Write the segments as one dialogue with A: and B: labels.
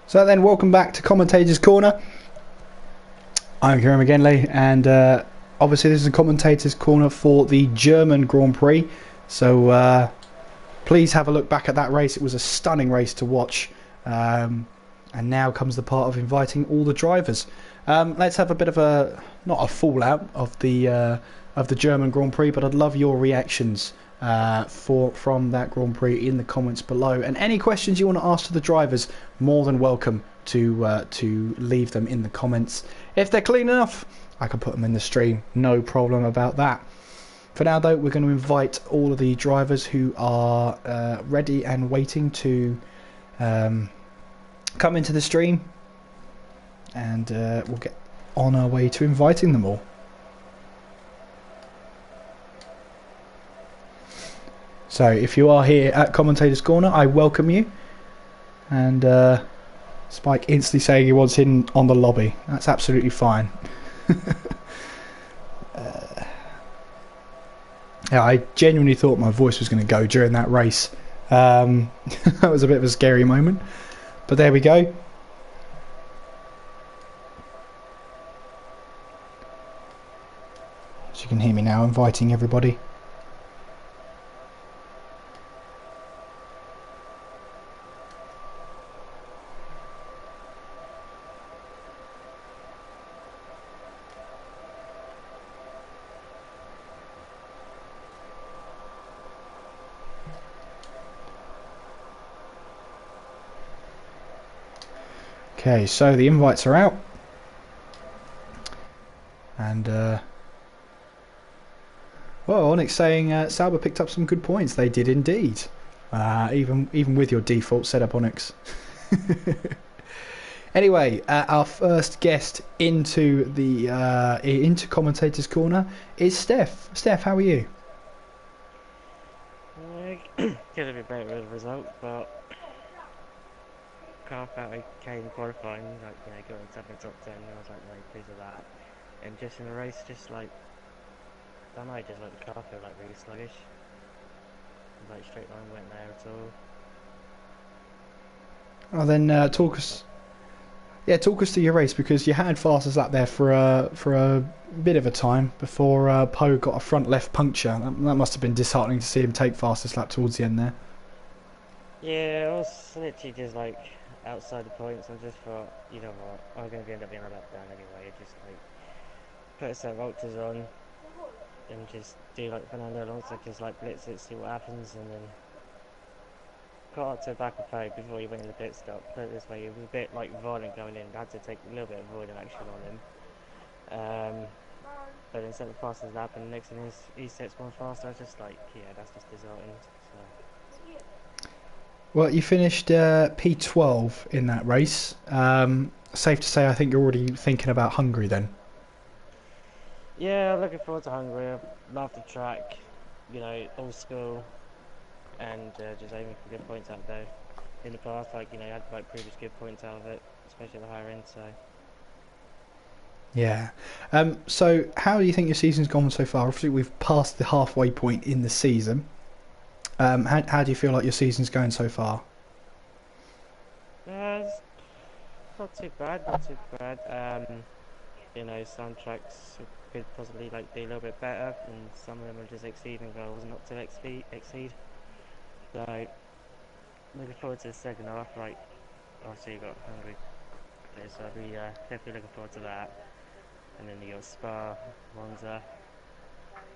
A: So then, welcome back to Commentator's Corner. I'm Kieran McGinley, and obviously this is a Commentator's Corner for the German Grand Prix. So please have a look back at that race. It was a stunning race to watch. And now comes the part of inviting all the drivers. Let's have a bit of a, not a fallout of the German Grand Prix, but I'd love your reactions from that Grand Prix in the comments below, and any questions you want to ask to the drivers, more than welcome to leave them in the comments. If they're clean enough, I can put them in the stream, no problem about that. For now though, we're going to invite all of the drivers who are ready and waiting to come into the stream, and we'll get on our way to inviting them all. So if you are here at Commentator's Corner, I welcome you. And Spike instantly saying he wants in on the lobby. That's absolutely fine. Yeah, I genuinely thought my voice was going to go during that race. That was a bit of a scary moment. But there we go. So you can hear me now, inviting everybody. Okay, so the invites are out, and well, Onyx saying Sauber picked up some good points. They did indeed, even with your default setup, Onyx. Anyway, our first guest into the into Commentator's Corner is Steph. Steph, how are you?
B: Could have been better with the result, but car felt okay in qualifying, like, going up in the top 10, I was like, no, pleased with that. And just in the race, just like, I don't know, just like the car felt like really sluggish. Like straight line weren't there at all.
A: Oh, then talk us through your race, because you had fastest lap there for a bit of a time before Poe got a front left puncture. That must have been disheartening to see him take fastest lap towards the end there.
B: Yeah, I was literally just like outside the points. I just thought, you know what, I'm going to end up being a lap down anyway. Just like put a set of ultras on and just do like Fernando Alonso, just like blitz it, see what happens, and then got up to the back of Poe before he went in the pit stop. Put it this way, he was a bit like violent going in. I had to take a little bit of avoiding action on him. But instead of fastest lap, and the next thing is he sets one faster. I was just like, yeah, that's just disheartening. So.
A: Well, you finished P12 in that race. Safe to say, I think you're already thinking about Hungary then.
B: Yeah, looking forward to Hungary. I love the track, old school, and just aiming for good points out there. In the past, I had like previous good points out of it, especially at the higher end. So.
A: Yeah. So how do you think your season's gone so far? Obviously, we've passed the halfway point in the season. How do you feel like your season's going so far?
B: It's not too bad, not too bad. Some tracks could possibly like be a little bit better, and some of them are just exceeding goals, not to exceed. So looking forward to the second half. Like obviously you got Hungary, so I'll be definitely looking forward to that. And then you got Spa, Monza.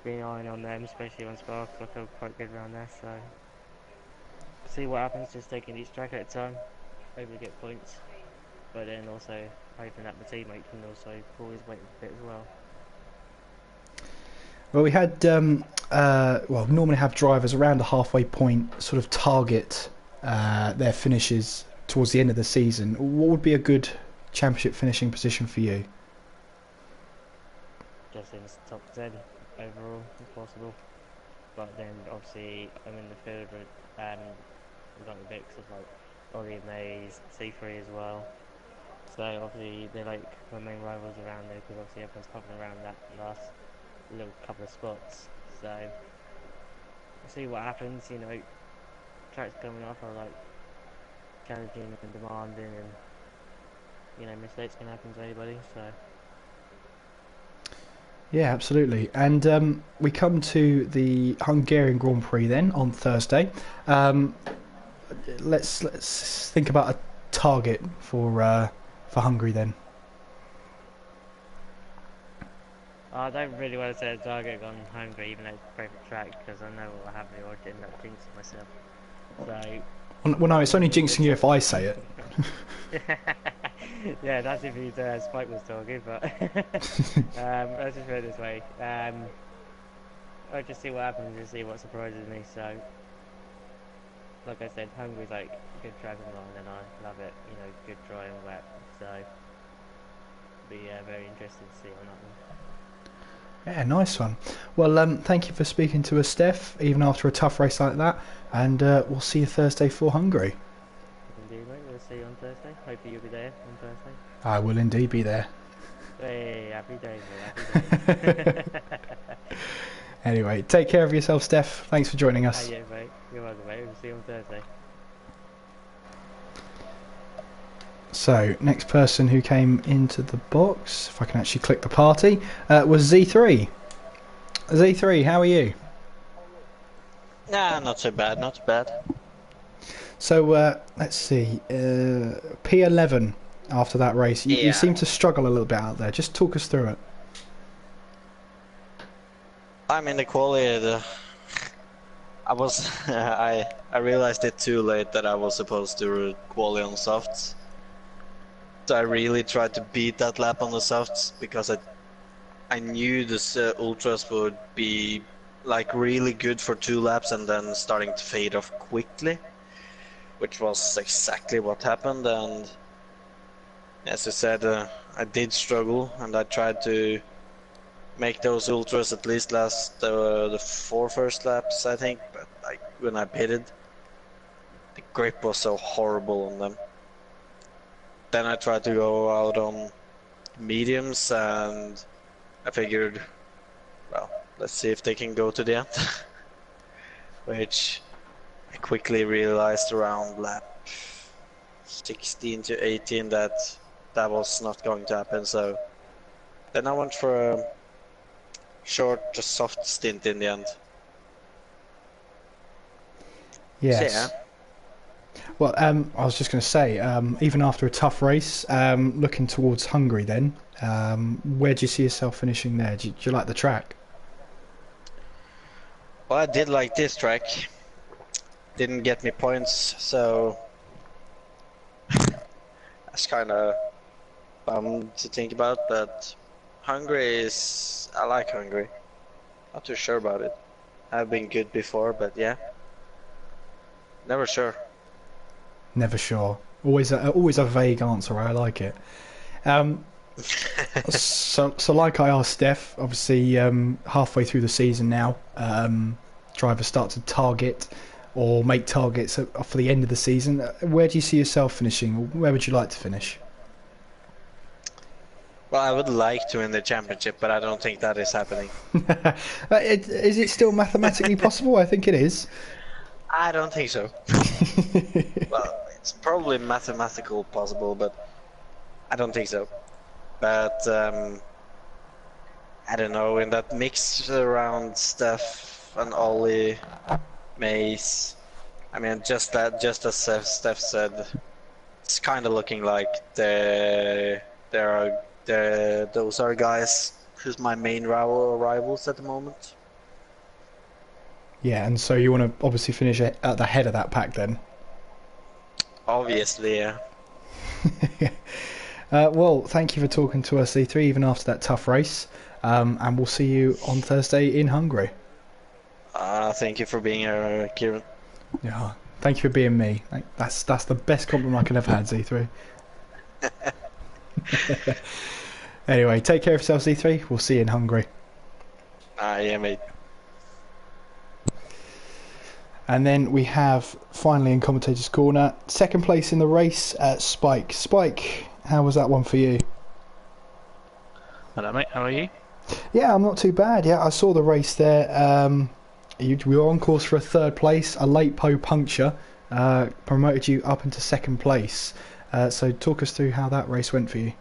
B: Being eyeing on them, especially on Spa, because I feel quite good around there. So see what happens. Just taking each track at a time. Hopefully get points, but then also hoping that my teammate can also pull his weight a bit as well.
A: Well, we had normally have drivers around the halfway point sort of target their finishes towards the end of the season. What would be a good championship finishing position for you?
B: Just in the top 10 overall, if possible. But then obviously I'm in the field with we've got the mix of like Ollie Mays, C3 as well. So obviously they're like my main rivals around there, because obviously everyone's hovering around that last little couple of spots. So we'll see what happens. Tracks coming up are like challenging and demanding, and you know, mistakes can happen to anybody. So
A: Yeah, absolutely. And we come to the Hungarian Grand Prix then on Thursday. Let's think about a target for Hungary then.
B: I don't really want to set a target on Hungary, even though it's a perfect track, because I know what will happen or I'd end up jinxing myself. So
A: Well, no, it's only jinxing you if I say it.
B: yeah, that's if he's Spike was talking, but let's just put it this way. I'll just see what happens and see what surprises me. So, like I said, Hungary's like good driving line, and I love it. You know, good dry and wet. So, be very interested to see on that one.
A: Yeah, nice one. Well, thank you for speaking to us, Steph, even after a tough race like that. And we'll see you Thursday for Hungary.
B: Indeed, mate. We'll see you on Thursday. Hopefully you'll be there on Thursday.
A: I will indeed be there.
B: Hey, happy days, mate. Happy days.
A: Anyway, take care of yourself, Steph. Thanks for joining us.
B: Yeah, mate. You're welcome, mate. We'll see you on Thursday.
A: So, next person who came into the box, if I can actually click the party, was Z3. Z3, how are you?
C: Nah, not so bad, not too bad.
A: So, let's see. P11 after that race. You seem to struggle a little bit out there. Just talk us through it.
C: I'm in the quali. I was I realized it too late that I was supposed to quali on softs. So I really tried to beat that lap on the softs because I knew this ultras would be like really good for 2 laps and then starting to fade off quickly, which was exactly what happened. And as I said, I did struggle, and I tried to make those ultras at least last the 4 first laps, I think, but like when I pitted, the grip was so horrible on them. Then I tried to go out on mediums, and I figured, well, let's see if they can go to the end. Which I quickly realized around lap 16 to 18 that was not going to happen. So then I went for a short, soft stint in the end.
A: Yes.
C: So, yeah.
A: Well, I was just going to say, even after a tough race, looking towards Hungary then, where do you see yourself finishing there? Do you like the track?
C: Well, I did like this track. Didn't get me points, so that's kind of bummed to think about, but Hungary is... I like Hungary. Not too sure about it. I've been good before, but yeah. Never sure.
A: Never sure. Always a vague answer. I like it. So like I asked Steph, obviously halfway through the season now, drivers start to target or make targets for the end of the season. Where do you see yourself finishing? Where would you like to finish?
C: Well, I would like to win the championship, but I don't think that is happening.
A: Is it still mathematically possible? I think it is.
C: I don't think so. Well, it's probably mathematical possible, but I don't think so. But I don't know, in that mix around Steph and Ollie, Mace, I mean, just as Steph said, it's kind of looking like those are guys who's my main rivals at the moment.
A: Yeah, and so you want to obviously finish at the head of that pack then?
C: Obviously, yeah.
A: Well, thank you for talking to us, C3, even after that tough race. And we'll see you on Thursday in Hungary.
C: Thank you for being here, Kieran.
A: Yeah, thank you for being me. That's the best compliment I could have had, Z3. Anyway, take care of yourself, Z3. We'll see you in Hungary.
C: Yeah, mate.
A: And then we have, finally in Commentator's Corner, second place in the race, Spike. Spike, how was that one for you?
D: Hello, mate. How are you?
A: Yeah, I'm not too bad. Yeah, I saw the race there. We were on course for a third place. A late puncture promoted you up into second place. So talk us through how that race went for you.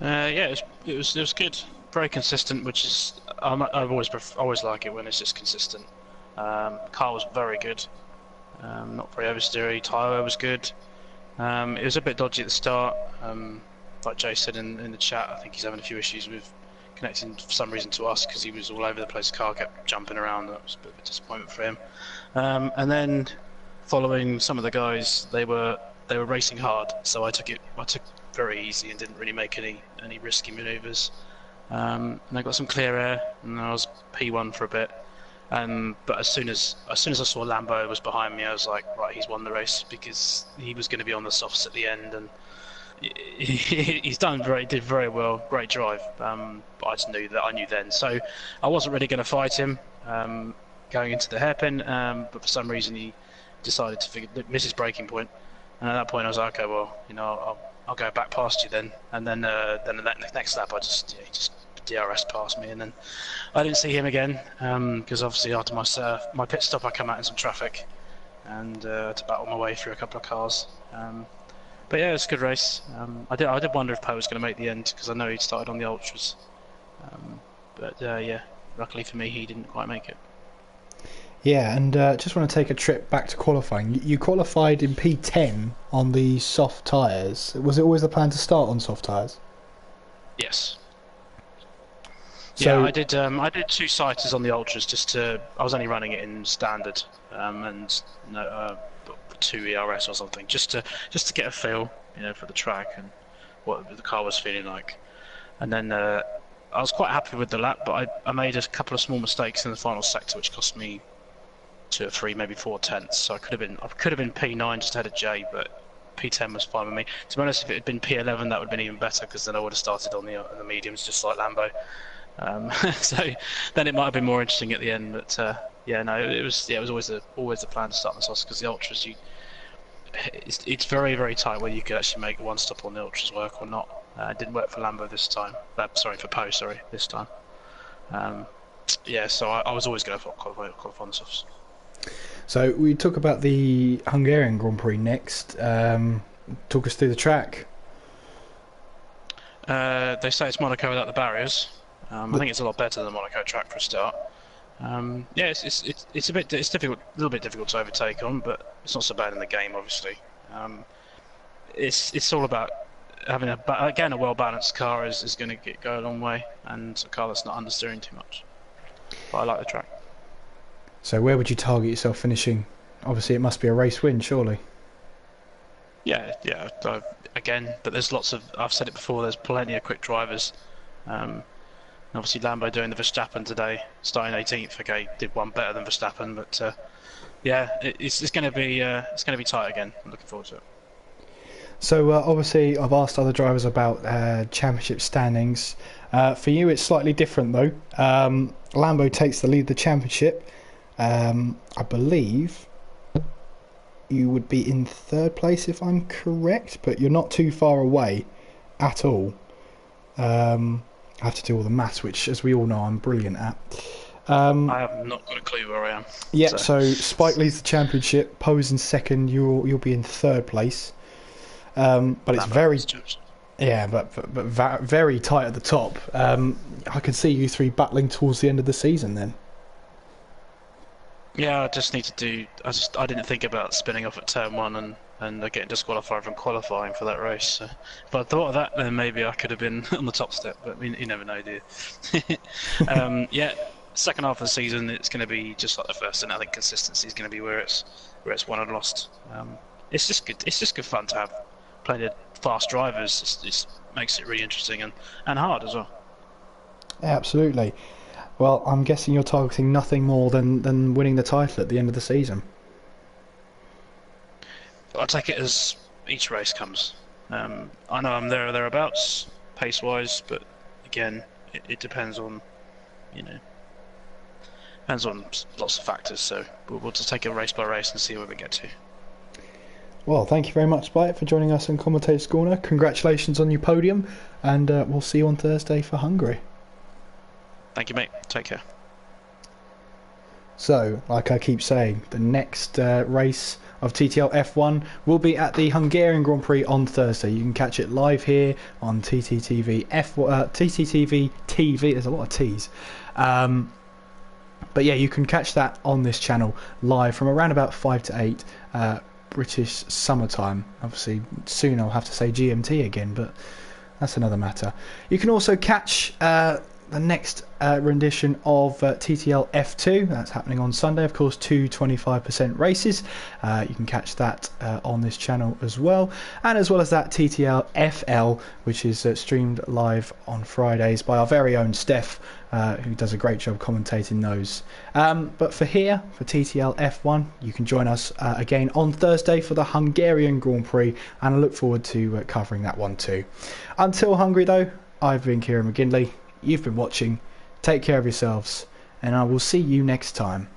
D: Yeah, it was good. Very consistent, which is I've always like it when it's just consistent. Car was very good. Not very oversteery. Tyre was good. It was a bit dodgy at the start. Like Jay said in the chat, I think he's having a few issues with connecting for some reason to us because he was all over the place. The car kept jumping around. That was a bit of a disappointment for him. And then following some of the guys, they were racing hard, so I took very easy and didn't really make any risky manoeuvres. And I got some clear air, and I was P1 for a bit. But as soon as I saw Lambo was behind me, I was like, right, he's won the race because he was going to be on the softs at the end, and he's did very well, great drive. But I knew then, so I wasn't really going to fight him going into the hairpin. But for some reason he decided to miss his braking point, and at that point I was like, okay, well, I'll go back past you then. And then the next lap, he just DRS past me, and then I didn't see him again because obviously after my pit stop I come out in some traffic and had to battle my way through a couple of cars. But yeah, it was a good race. I did wonder if Poe was going to make the end because I know he'd started on the ultras. But yeah, luckily for me, he didn't quite make it.
A: Yeah, and just want to take a trip back to qualifying. You qualified in P10 on the soft tyres. Was it always the plan to start on soft tyres?
D: Yes.
A: So,
D: yeah, I did 2 sighters on the ultras I was only running it in standard and 2 ERS or something just to get a feel, for the track and what the car was feeling like. And then I was quite happy with the lap, but I made a couple of small mistakes in the final sector which cost me 2 or 3, maybe 4 tenths. So I could have been P9 just ahead of Jay, but P10 was fine with me. To be honest, if it had been P11, that would have been even better because then I would have started on the mediums just like Lambo. So then it might have been more interesting at the end, but yeah, no, it was always the plan to start on the softs because the ultras, it's very, very tight whether you could actually make one stop on the ultras work or not. It didn't work for Lambo this time. For Poe, this time. Yeah, so I was always going to qualify on the softs.
A: So we talk about the Hungarian Grand Prix next. Talk us through the track.
D: They say it's Monaco without the barriers. I think it's a lot better than the Monaco track for a start. Yeah, it's difficult, a little bit difficult to overtake on, but it's not so bad in the game, obviously. It's all about having a well-balanced car is going to go a long way, and a car that's not understeering too much. But I like the track.
A: So where would you target yourself finishing? Obviously, it must be a race win, surely.
D: Yeah. But there's lots of. I've said it before. There's plenty of quick drivers. Obviously, Lambo doing the Verstappen today, starting 18th. Okay, did one better than Verstappen, but yeah, it's going to be tight again. I'm looking forward to it.
A: So obviously, I've asked other drivers about championship standings. For you, it's slightly different though. Lambo takes the lead of the championship. I believe you would be in 3rd place if I'm correct, but you're not too far away at all. I have to do all the maths, which, as we all know, I'm brilliant at.
D: I have not got a clue where I am.
A: Yeah, so Spike leads the championship. Poe's in 2nd. You'll be in 3rd place. But it's very, yeah, but very tight at the top. I can see you 3 battling towards the end of the season then.
D: Yeah, I just need to do. I didn't think about spinning off at turn 1 and getting disqualified from qualifying for that race. So if I thought of that, then maybe I could have been on the top step. But you never know, do you? Yeah, second half of the season, it's going to be just like the first, and I think consistency is going to be where it's won and lost. It's just good. It's just good fun to have plenty of fast drivers. It makes it really interesting and hard as well.
A: Absolutely. Well, I'm guessing you're targeting nothing more than winning the title at the end of the season.
D: I'll take it as each race comes. I know I'm there or thereabouts, pace-wise, but again, it depends on, depends on lots of factors. So we'll just take it race by race and see where we get to.
A: Well, thank you very much, Spike, for joining us on Commentator's Corner. Congratulations on your podium, and we'll see you on Thursday for Hungary.
D: Thank you, mate. Take care.
A: So, like I keep saying, the next race of TTL F1 will be at the Hungarian Grand Prix on Thursday. You can catch it live here on TTTV F1, TTTV TV. There's a lot of T's. But yeah, you can catch that on this channel live from around about 5 to 8 British summertime. Obviously, soon I'll have to say GMT again, but that's another matter. You can also catch the next rendition of TTL F2. That's happening on Sunday, of course, 2 25% races. You can catch that on this channel as well, and as well as that TTL FL, which is streamed live on Fridays by our very own Steph, who does a great job commentating those. But for here, for TTL F1, you can join us again on Thursday for the Hungarian Grand Prix, and I look forward to covering that one too. Until Hungary though, I've been Kieran McGinley. You've been watching. Take care of yourselves, and I will see you next time.